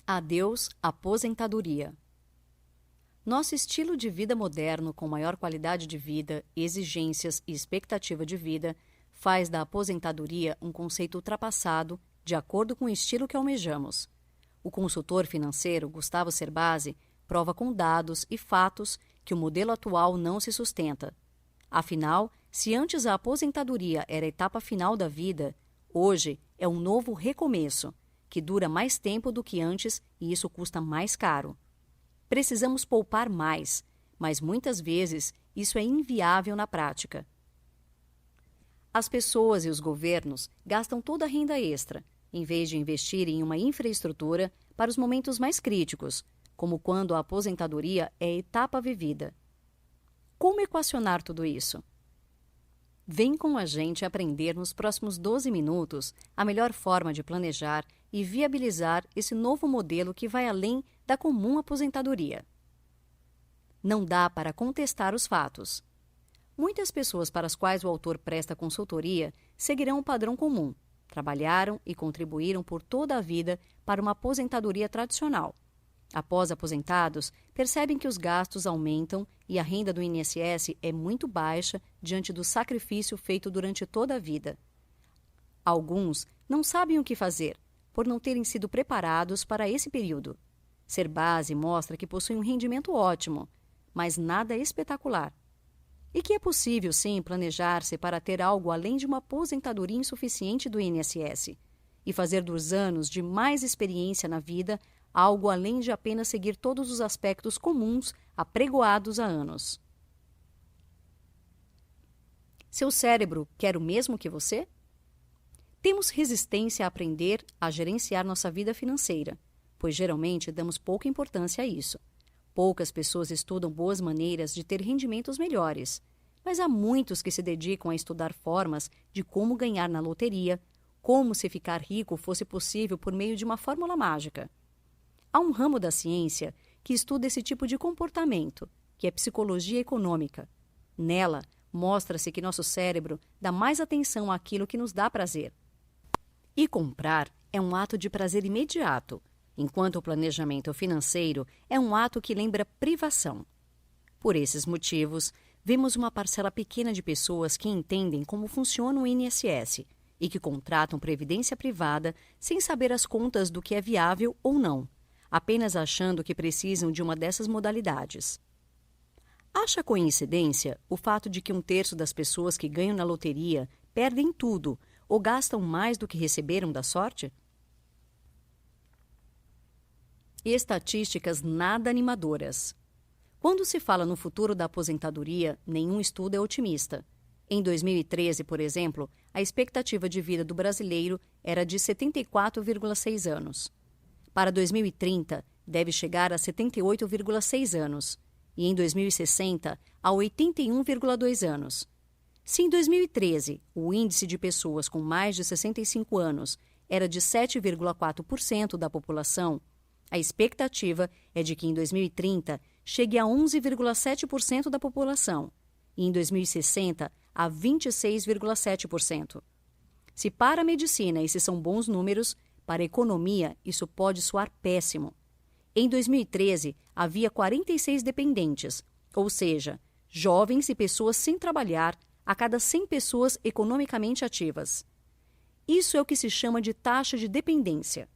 Adeus, aposentadoria. Nosso estilo de vida moderno, com maior qualidade de vida, exigências e expectativa de vida, faz da aposentadoria um conceito ultrapassado, de acordo com o estilo que almejamos. O consultor financeiro Gustavo Cerbasi prova com dados e fatos que o modelo atual não se sustenta. Afinal, se antes a aposentadoria era a etapa final da vida, hoje é um novo recomeço, que dura mais tempo do que antes e isso custa mais caro. Precisamos poupar mais, mas muitas vezes isso é inviável na prática. As pessoas e os governos gastam toda a renda extra, em vez de investir em uma infraestrutura para os momentos mais críticos, como quando a aposentadoria é a etapa vivida. Como equacionar tudo isso? Vem com a gente aprender nos próximos 12 minutos a melhor forma de planejar e viabilizar esse novo modelo que vai além da comum aposentadoria. Não dá para contestar os fatos. Muitas pessoas para as quais o autor presta consultoria seguirão o padrão comum, trabalharam e contribuíram por toda a vida para uma aposentadoria tradicional. Após aposentados, percebem que os gastos aumentam e a renda do INSS é muito baixa diante do sacrifício feito durante toda a vida. Alguns não sabem o que fazer, por não terem sido preparados para esse período. Cerbasi mostra que possui um rendimento ótimo, mas nada espetacular. E que é possível, sim, planejar-se para ter algo além de uma aposentadoria insuficiente do INSS e fazer dos anos de mais experiência na vida algo além de apenas seguir todos os aspectos comuns apregoados há anos. Seu cérebro quer o mesmo que você? Temos resistência a aprender a gerenciar nossa vida financeira, pois geralmente damos pouca importância a isso. Poucas pessoas estudam boas maneiras de ter rendimentos melhores, mas há muitos que se dedicam a estudar formas de como ganhar na loteria, como se ficar rico fosse possível por meio de uma fórmula mágica. Há um ramo da ciência que estuda esse tipo de comportamento, que é psicologia econômica. Nela, mostra-se que nosso cérebro dá mais atenção àquilo que nos dá prazer. E comprar é um ato de prazer imediato, enquanto o planejamento financeiro é um ato que lembra privação. Por esses motivos, vemos uma parcela pequena de pessoas que entendem como funciona o INSS e que contratam previdência privada sem saber as contas do que é viável ou não, apenas achando que precisam de uma dessas modalidades. Acha coincidência o fato de que 1/3 das pessoas que ganham na loteria perdem tudo ou gastam mais do que receberam da sorte? Estatísticas nada animadoras. Quando se fala no futuro da aposentadoria, nenhum estudo é otimista. Em 2013, por exemplo, a expectativa de vida do brasileiro era de 74,6 anos. Para 2030, deve chegar a 78,6 anos e em 2060 a 81,2 anos. Se em 2013 o índice de pessoas com mais de 65 anos era de 7,4% da população, a expectativa é de que em 2030 chegue a 11,7% da população e em 2060 a 26,7%. Se para a medicina esses são bons números, para a economia isso pode soar péssimo. Em 2013 havia 46 dependentes, ou seja, jovens e pessoas sem trabalhar a cada 100 pessoas economicamente ativas. Isso é o que se chama de taxa de dependência.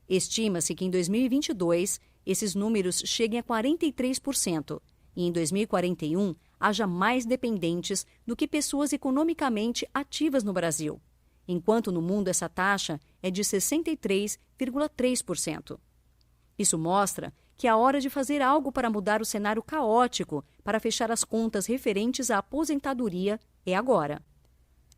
Estima-se que em 2022 esses números cheguem a 43% e em 2041 haja mais dependentes do que pessoas economicamente ativas no Brasil, enquanto no mundo essa taxa é de 63,3%. Isso mostra que é hora de fazer algo para mudar o cenário caótico para fechar as contas referentes à aposentadoria é agora.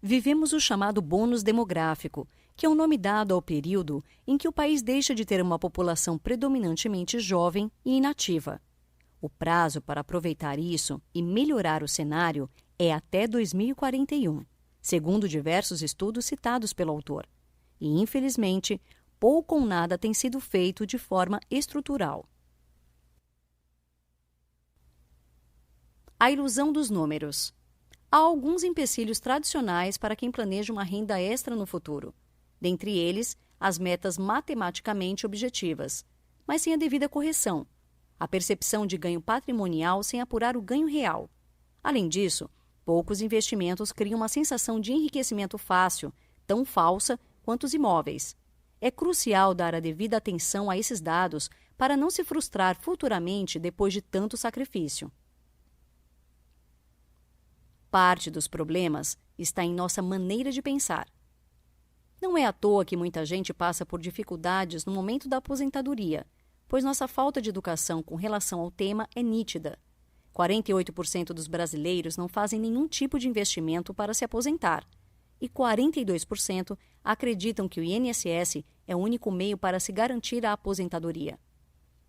Vivemos o chamado bônus demográfico, que é o nome dado ao período em que o país deixa de ter uma população predominantemente jovem e inativa. O prazo para aproveitar isso e melhorar o cenário é até 2041, segundo diversos estudos citados pelo autor. E, infelizmente, pouco ou nada tem sido feito de forma estrutural. A ilusão dos números. Há alguns empecilhos tradicionais para quem planeja uma renda extra no futuro. Dentre eles, as metas matematicamente objetivas. mas sem a devida correção, a percepção de ganho patrimonial sem apurar o ganho real. Além disso, poucos investimentos criam uma sensação de enriquecimento fácil, tão falsa quanto os imóveis. É crucial dar a devida atenção a esses dados para não se frustrar futuramente depois de tanto sacrifício. Parte dos problemas está em nossa maneira de pensar. Não é à toa que muita gente passa por dificuldades no momento da aposentadoria, pois nossa falta de educação com relação ao tema é nítida. 48% dos brasileiros não fazem nenhum tipo de investimento para se aposentar, e 42% acreditam que o INSS é o único meio para se garantir a aposentadoria.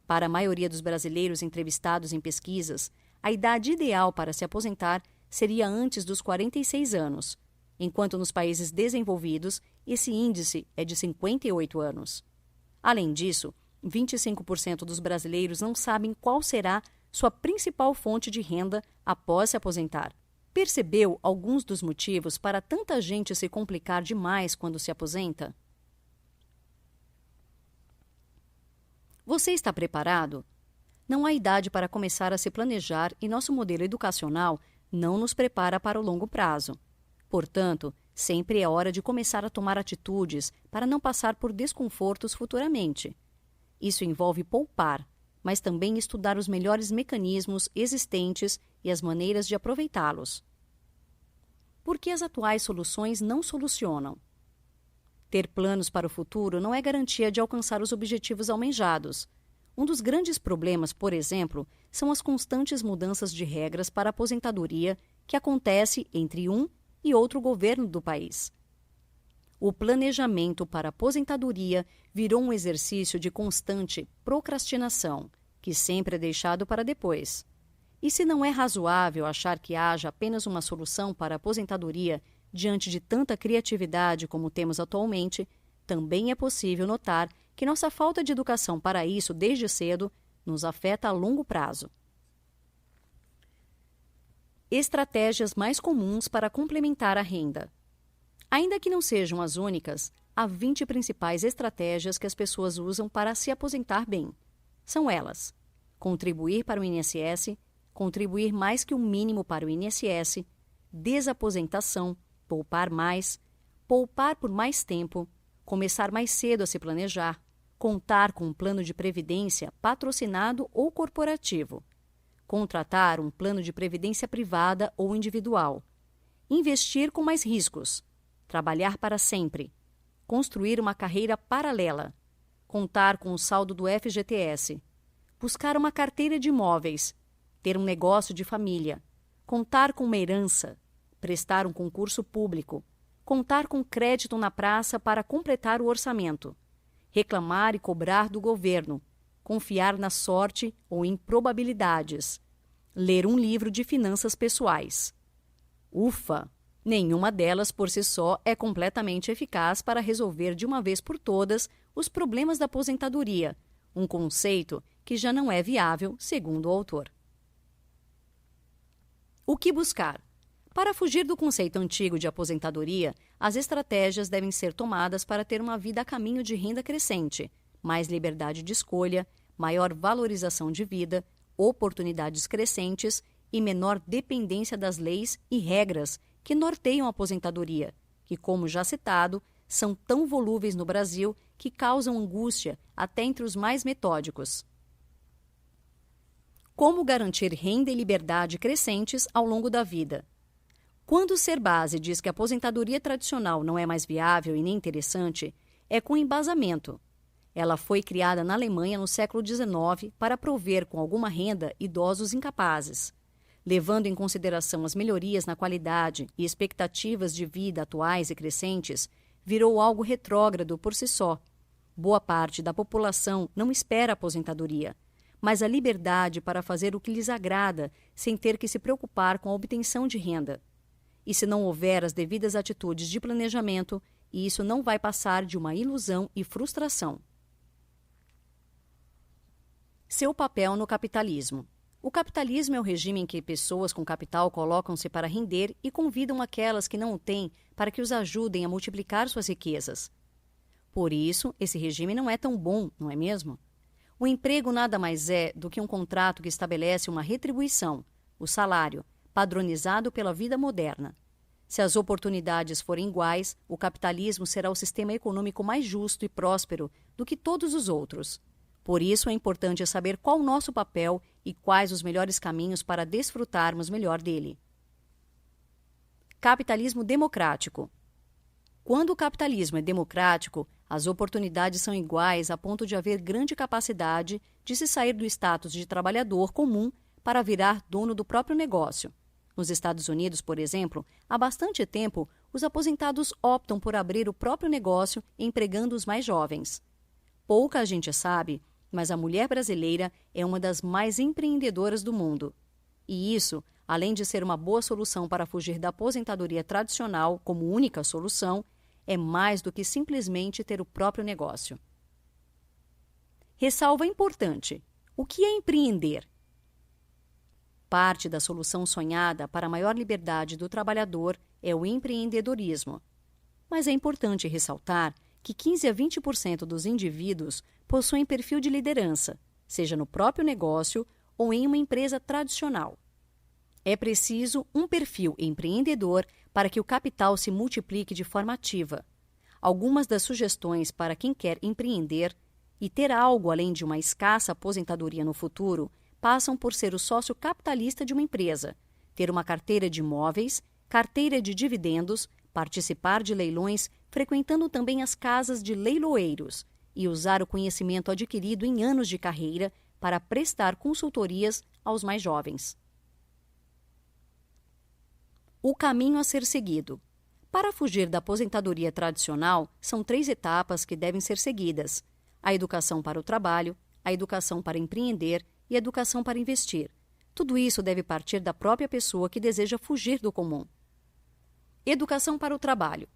Para a maioria dos brasileiros entrevistados em pesquisas, a idade ideal para se aposentar seria antes dos 46 anos, enquanto nos países desenvolvidos esse índice é de 58 anos. Além disso, 25% dos brasileiros não sabem qual será sua principal fonte de renda após se aposentar. Percebeu alguns dos motivos para tanta gente se complicar demais quando se aposenta? Você está preparado? Não há idade para começar a se planejar e nosso modelo educacional não nos prepara para o longo prazo. Portanto, sempre é hora de começar a tomar atitudes para não passar por desconfortos futuramente. Isso envolve poupar, mas também estudar os melhores mecanismos existentes e as maneiras de aproveitá-los. Por que as atuais soluções não solucionam? Ter planos para o futuro não é garantia de alcançar os objetivos almejados. Um dos grandes problemas, por exemplo, são as constantes mudanças de regras para a aposentadoria que acontece entre um e outro governo do país. O planejamento para a aposentadoria virou um exercício de constante procrastinação, que sempre é deixado para depois. E se não é razoável achar que haja apenas uma solução para a aposentadoria diante de tanta criatividade como temos atualmente, também é possível notar que nossa falta de educação para isso desde cedo nos afeta a longo prazo. Estratégias mais comuns para complementar a renda. Ainda que não sejam as únicas, há 20 principais estratégias que as pessoas usam para se aposentar bem. São elas: contribuir para o INSS, contribuir mais que o mínimo para o INSS, desaposentação, poupar mais, poupar por mais tempo, começar mais cedo a se planejar, contar com um plano de previdência patrocinado ou corporativo, contratar um plano de previdência privada ou individual, investir com mais riscos, trabalhar para sempre, construir uma carreira paralela, contar com o saldo do FGTS, buscar uma carteira de imóveis, ter um negócio de família, contar com uma herança, prestar um concurso público, contar com crédito na praça para completar o orçamento, reclamar e cobrar do governo, confiar na sorte ou em probabilidades, ler um livro de finanças pessoais. Ufa! Nenhuma delas por si só é completamente eficaz para resolver de uma vez por todas os problemas da aposentadoria, um conceito que já não é viável, segundo o autor. O que buscar? Para fugir do conceito antigo de aposentadoria, as estratégias devem ser tomadas para ter uma vida a caminho de renda crescente, mais liberdade de escolha, maior valorização de vida, oportunidades crescentes e menor dependência das leis e regras que norteiam a aposentadoria, que, como já citado, são tão volúveis no Brasil que causam angústia até entre os mais metódicos. Como garantir renda e liberdade crescentes ao longo da vida? Quando o Cerbasi diz que a aposentadoria tradicional não é mais viável e nem interessante, é com embasamento. Ela foi criada na Alemanha no século XIX para prover com alguma renda idosos incapazes. Levando em consideração as melhorias na qualidade e expectativas de vida atuais e crescentes, virou algo retrógrado por si só. Boa parte da população não espera a aposentadoria, mas a liberdade para fazer o que lhes agrada sem ter que se preocupar com a obtenção de renda. E se não houver as devidas atitudes de planejamento, isso não vai passar de uma ilusão e frustração. Seu papel no capitalismo. O capitalismo é o regime em que pessoas com capital colocam-se para render e convidam aquelas que não o têm para que os ajudem a multiplicar suas riquezas. Por isso, esse regime não é tão bom, não é mesmo? O emprego nada mais é do que um contrato que estabelece uma retribuição, o salário, padronizado pela vida moderna. Se as oportunidades forem iguais, o capitalismo será o sistema econômico mais justo e próspero do que todos os outros. Por isso é importante saber qual o nosso papel e quais os melhores caminhos para desfrutarmos melhor dele. Capitalismo democrático. Quando o capitalismo é democrático, as oportunidades são iguais a ponto de haver grande capacidade de se sair do status de trabalhador comum para virar dono do próprio negócio. Nos Estados Unidos, por exemplo, há bastante tempo, os aposentados optam por abrir o próprio negócio empregando os mais jovens. Pouca gente sabe, mas a mulher brasileira é uma das mais empreendedoras do mundo. E isso, além de ser uma boa solução para fugir da aposentadoria tradicional como única solução, é mais do que simplesmente ter o próprio negócio. Ressalva importante: o que é empreender? Parte da solução sonhada para a maior liberdade do trabalhador é o empreendedorismo. Mas é importante ressaltar que 15 a 20% dos indivíduos possuem perfil de liderança, seja no próprio negócio ou em uma empresa tradicional. É preciso um perfil empreendedor para que o capital se multiplique de forma ativa. Algumas das sugestões para quem quer empreender e ter algo além de uma escassa aposentadoria no futuro passam por ser o sócio capitalista de uma empresa, ter uma carteira de imóveis, carteira de dividendos, participar de leilões, frequentando também as casas de leiloeiros e usar o conhecimento adquirido em anos de carreira para prestar consultorias aos mais jovens. O caminho a ser seguido. Para fugir da aposentadoria tradicional, são 3 etapas que devem ser seguidas: a educação para o trabalho, a educação para empreender e a educação para investir. Tudo isso deve partir da própria pessoa que deseja fugir do comum. Educação para o trabalho.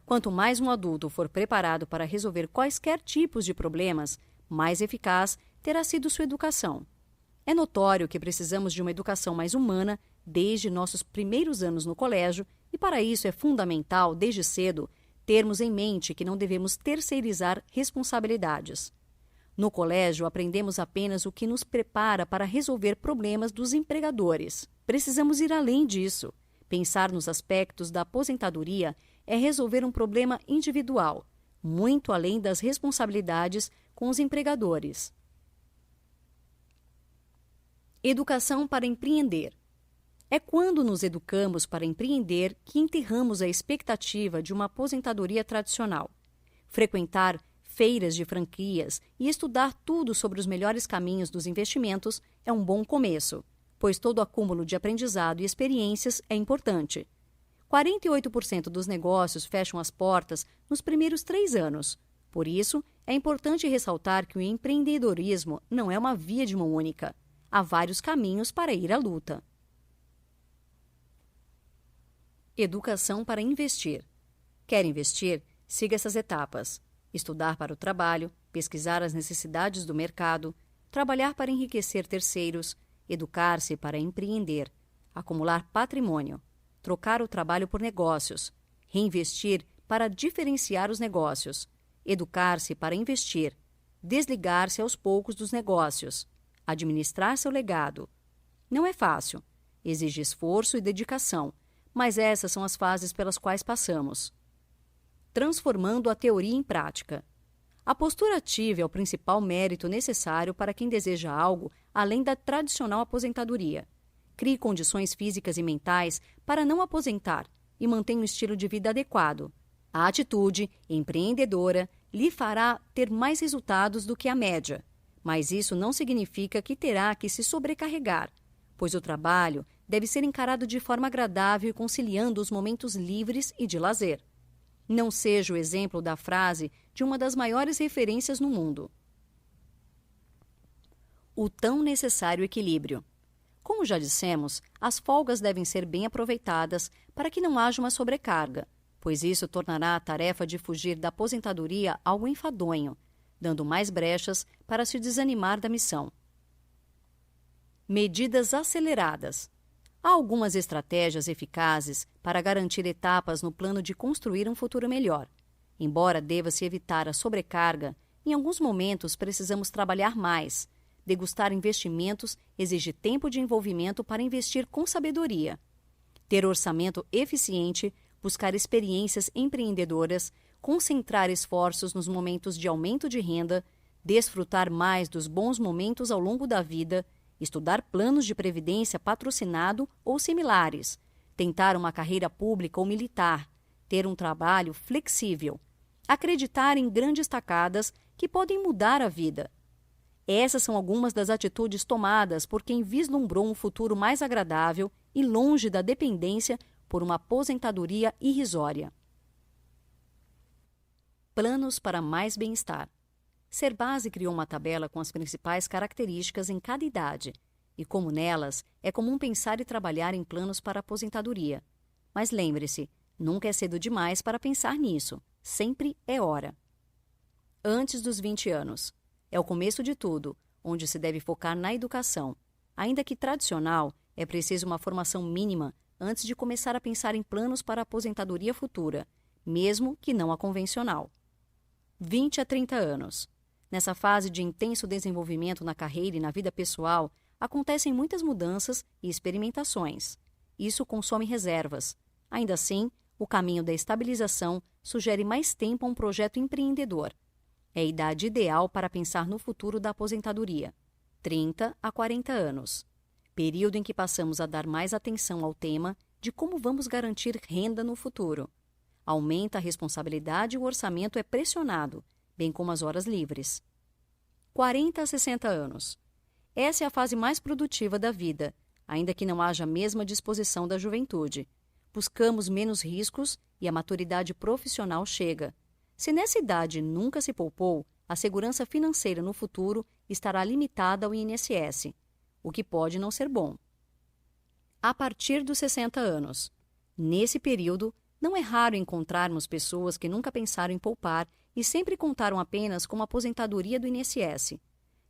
Quanto mais um adulto for preparado para resolver quaisquer tipos de problemas, mais eficaz terá sido sua educação. É notório que precisamos de uma educação mais humana desde nossos primeiros anos no colégio e, para isso, é fundamental, desde cedo, termos em mente que não devemos terceirizar responsabilidades. No colégio, aprendemos apenas o que nos prepara para resolver problemas dos empregadores. Precisamos ir além disso. Pensar nos aspectos da aposentadoria é resolver um problema individual, muito além das responsabilidades com os empregadores. Educação para empreender. É quando nos educamos para empreender que enterramos a expectativa de uma aposentadoria tradicional. Frequentar feiras de franquias e estudar tudo sobre os melhores caminhos dos investimentos é um bom começo, pois todo acúmulo de aprendizado e experiências é importante. 48% dos negócios fecham as portas nos primeiros 3 anos. Por isso, é importante ressaltar que o empreendedorismo não é uma via de mão única. Há vários caminhos para ir à luta. Educação para investir. Quer investir? Siga essas etapas: estudar para o trabalho, pesquisar as necessidades do mercado, trabalhar para enriquecer terceiros, educar-se para empreender, acumular patrimônio, trocar o trabalho por negócios, reinvestir para diferenciar os negócios, educar-se para investir, desligar-se aos poucos dos negócios, administrar seu legado. Não é fácil, exige esforço e dedicação, mas essas são as fases pelas quais passamos. Transformando a teoria em prática. A postura ativa é o principal mérito necessário para quem deseja algo além da tradicional aposentadoria. Crie condições físicas e mentais para não aposentar e mantenha um estilo de vida adequado. A atitude empreendedora lhe fará ter mais resultados do que a média, mas isso não significa que terá que se sobrecarregar, pois o trabalho deve ser encarado de forma agradável e conciliando os momentos livres e de lazer. Não seja o exemplo da frase de uma das maiores referências no mundo. O tão necessário equilíbrio. Como já dissemos, as folgas devem ser bem aproveitadas para que não haja uma sobrecarga, pois isso tornará a tarefa de fugir da aposentadoria algo enfadonho, dando mais brechas para se desanimar da missão. Medidas aceleradas. Há algumas estratégias eficazes para garantir etapas no plano de construir um futuro melhor. Embora deva-se evitar a sobrecarga, Em alguns momentos, precisamos trabalhar mais. Degustar investimentos exige tempo de envolvimento para investir com sabedoria. Ter orçamento eficiente, buscar experiências empreendedoras, concentrar esforços nos momentos de aumento de renda, desfrutar mais dos bons momentos ao longo da vida, estudar planos de previdência patrocinado ou similares, tentar uma carreira pública ou militar, ter um trabalho flexível, acreditar em grandes tacadas que podem mudar a vida. Essas são algumas das atitudes tomadas por quem vislumbrou um futuro mais agradável e longe da dependência por uma aposentadoria irrisória. Planos para mais bem-estar. Serbase criou uma tabela com as principais características em cada idade, e como nelas, é comum pensar e trabalhar em planos para aposentadoria. Mas lembre-se, nunca é cedo demais para pensar nisso. Sempre é hora. Antes dos 20 anos. É o começo de tudo, onde se deve focar na educação. Ainda que tradicional, é preciso uma formação mínima antes de começar a pensar em planos para a aposentadoria futura, mesmo que não a convencional. 20 a 30 anos. Nessa fase de intenso desenvolvimento na carreira e na vida pessoal, acontecem muitas mudanças e experimentações. Isso consome reservas. Ainda assim, o caminho da estabilização sugere mais tempo a um projeto empreendedor. É a idade ideal para pensar no futuro da aposentadoria, 30 a 40 anos, período em que passamos a dar mais atenção ao tema de como vamos garantir renda no futuro. Aumenta a responsabilidade e o orçamento é pressionado, bem como as horas livres. 40 a 60 anos. Essa é a fase mais produtiva da vida, ainda que não haja a mesma disposição da juventude. Buscamos menos riscos e a maturidade profissional chega. Se nessa idade nunca se poupou, a segurança financeira no futuro estará limitada ao INSS, o que pode não ser bom. A partir dos 60 anos. Nesse período, não é raro encontrarmos pessoas que nunca pensaram em poupar e sempre contaram apenas com a aposentadoria do INSS.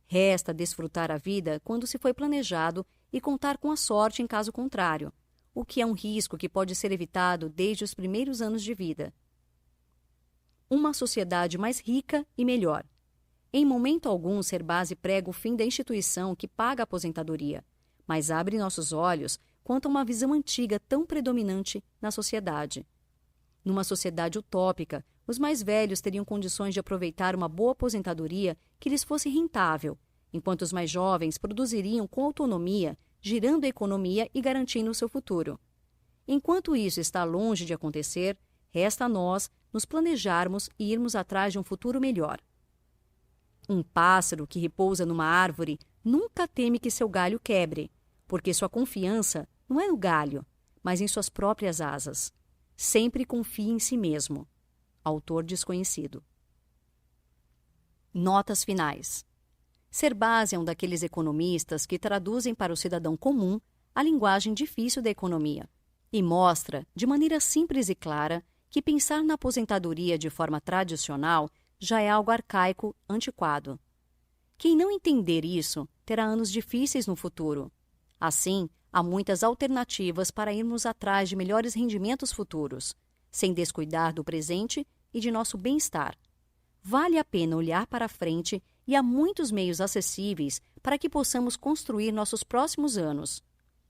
Resta desfrutar a vida quando se foi planejado e contar com a sorte em caso contrário, o que é um risco que pode ser evitado desde os primeiros anos de vida. Uma sociedade mais rica e melhor. Em momento algum, Serbase prega o fim da instituição que paga a aposentadoria, mas abre nossos olhos quanto a uma visão antiga tão predominante na sociedade. Numa sociedade utópica, os mais velhos teriam condições de aproveitar uma boa aposentadoria que lhes fosse rentável, enquanto os mais jovens produziriam com autonomia, girando a economia e garantindo o seu futuro. Enquanto isso está longe de acontecer, resta a nós nos planejarmos e irmos atrás de um futuro melhor. Um pássaro que repousa numa árvore nunca teme que seu galho quebre, porque sua confiança não é no galho, mas em suas próprias asas. Sempre confie em si mesmo. Autor desconhecido. Notas finais. Serbase é um daqueles economistas que traduzem para o cidadão comum a linguagem difícil da economia e mostra, de maneira simples e clara, que pensar na aposentadoria de forma tradicional já é algo arcaico, antiquado. Quem não entender isso terá anos difíceis no futuro. Assim, há muitas alternativas para irmos atrás de melhores rendimentos futuros, sem descuidar do presente e de nosso bem-estar. Vale a pena olhar para frente e há muitos meios acessíveis para que possamos construir nossos próximos anos.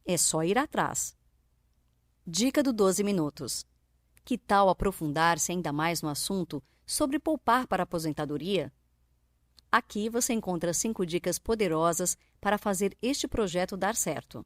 É só ir atrás. Dica do 12 minutos. Que tal aprofundar-se ainda mais no assunto sobre poupar para a aposentadoria? Aqui você encontra 5 dicas poderosas para fazer este projeto dar certo.